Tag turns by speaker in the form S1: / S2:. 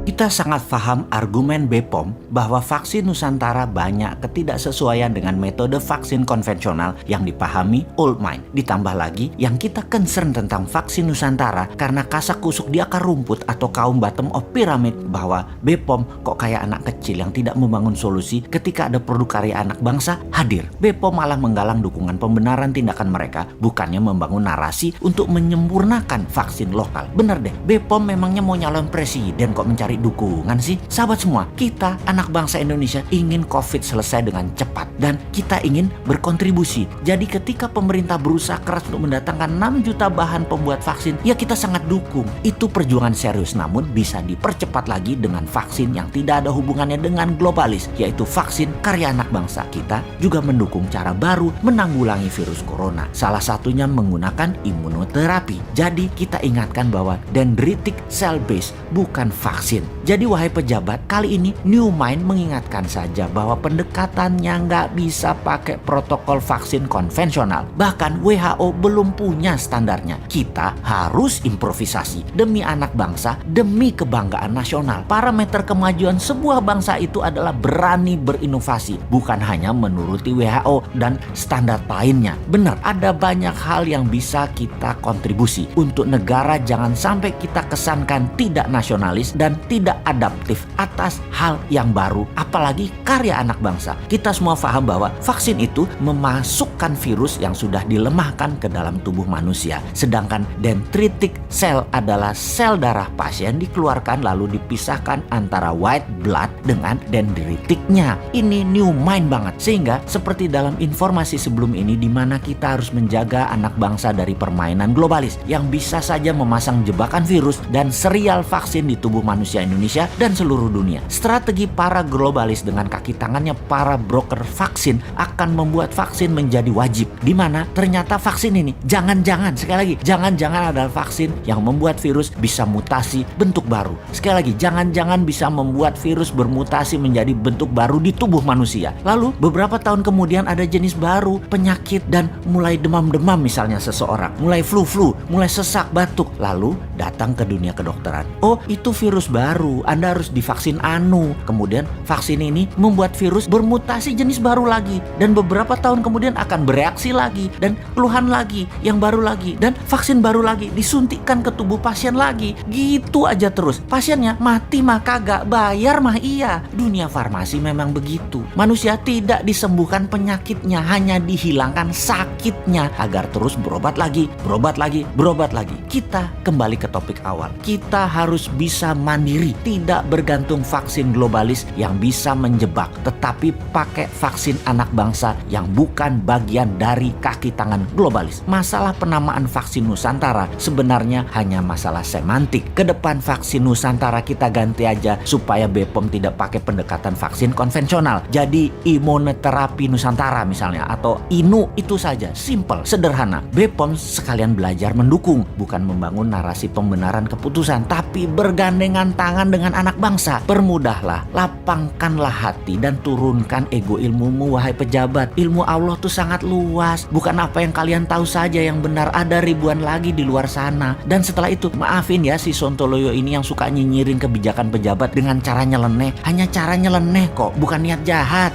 S1: Kita sangat paham argumen BPOM bahwa vaksin Nusantara banyak ketidaksesuaian dengan metode vaksin konvensional yang dipahami old mind. Ditambah lagi yang kita concern tentang vaksin Nusantara karena kasak kusuk di akar rumput atau kaum bottom of pyramid bahwa BPOM kok kayak anak kecil yang tidak membangun solusi ketika ada produk karya anak bangsa hadir. BPOM malah menggalang dukungan pembenaran tindakan mereka, bukannya membangun narasi untuk menyempurnakan vaksin lokal. Bener deh, BPOM memangnya mau nyalon presiden kok mencari dukungan sih? Sahabat semua, kita anak bangsa Indonesia ingin COVID selesai dengan cepat dan kita ingin berkontribusi. Jadi ketika pemerintah berusaha keras untuk mendatangkan 6 juta bahan pembuat vaksin, ya kita sangat dukung. Itu perjuangan serius, namun bisa dipercepat lagi dengan vaksin yang tidak ada hubungannya dengan globalis, yaitu vaksin karya anak bangsa. Kita juga mendukung cara baru menanggulangi virus corona. Salah satunya menggunakan imunoterapi. Jadi kita ingatkan bahwa dendritic cell base bukan vaksin. Jadi wahai pejabat, kali ini New Mind mengingatkan saja bahwa pendekatannya nggak bisa pakai protokol vaksin konvensional. Bahkan WHO belum punya standarnya. Kita harus improvisasi demi anak bangsa, demi kebanggaan nasional. Parameter kemajuan sebuah bangsa itu adalah berani berinovasi, bukan hanya menuruti WHO dan standar lainnya. Benar, ada banyak hal yang bisa kita kontribusi. Untuk negara jangan sampai kita kesankan tidak nasionalis dan tidak adaptif atas hal yang baru, apalagi karya anak bangsa. Kita semua paham bahwa vaksin itu memasukkan virus yang sudah dilemahkan ke dalam tubuh manusia. Sedangkan dendritic cell adalah sel darah pasien dikeluarkan lalu dipisahkan antara white blood dengan dendritiknya. Ini new mind banget. Sehingga seperti dalam informasi sebelum ini, di mana kita harus menjaga anak bangsa dari permainan globalis yang bisa saja memasang jebakan virus dan serial vaksin di tubuh manusia Indonesia dan seluruh dunia. Strategi para globalis dengan kaki tangannya para broker vaksin akan membuat vaksin menjadi wajib, di mana ternyata vaksin ini jangan-jangan, sekali lagi, jangan-jangan adalah vaksin yang membuat virus bisa mutasi bentuk baru. Sekali lagi, jangan-jangan bisa membuat virus bermutasi menjadi bentuk baru di tubuh manusia. Lalu beberapa tahun kemudian ada jenis baru penyakit dan mulai demam-demam misalnya seseorang, mulai flu-flu, mulai sesak, batuk, lalu datang ke dunia kedokteran. Oh, itu virus baru, Anda harus divaksin anu. Kemudian vaksin ini membuat virus bermutasi jenis baru lagi dan beberapa tahun kemudian akan bereaksi lagi dan keluhan lagi, yang baru lagi dan vaksin baru lagi disuntikkan ke tubuh pasien lagi. Gitu aja terus. Pasiennya mati mah kagak, bayar mah iya. Dunia farmasi memang begitu. Manusia tidak disembuhkan penyakitnya, hanya dihilangkan sakitnya agar terus berobat lagi, berobat lagi, berobat lagi. Kita kembali ke topik awal. Kita harus bisa mandiri, tidak bergantung vaksin globalis yang bisa menjebak, tetapi pakai vaksin anak bangsa yang bukan bagian dari kaki tangan globalis. Masalah penamaan vaksin Nusantara sebenarnya hanya masalah semantik. Ke depan vaksin Nusantara kita ganti aja supaya BPOM tidak pakai pendekatan vaksin konvensional. Jadi imunoterapi Nusantara misalnya, atau INU, itu saja. Simple, sederhana. BPOM sekalian belajar mendukung, bukan membangun narasi pembenaran keputusan, tapi bergandengan tangan dengan anak bangsa. Permudahlah, lapangkanlah hati dan turunkan ego ilmumu wahai pejabat. Ilmu Allah tuh sangat luas, bukan apa yang kalian tahu saja yang benar, ada ribuan lagi di luar sana. Dan setelah itu, maafin ya si Sontoloyo ini yang suka nyinyirin kebijakan pejabat dengan cara nyeleneh. Hanya cara nyeleneh kok, bukan niat jahat.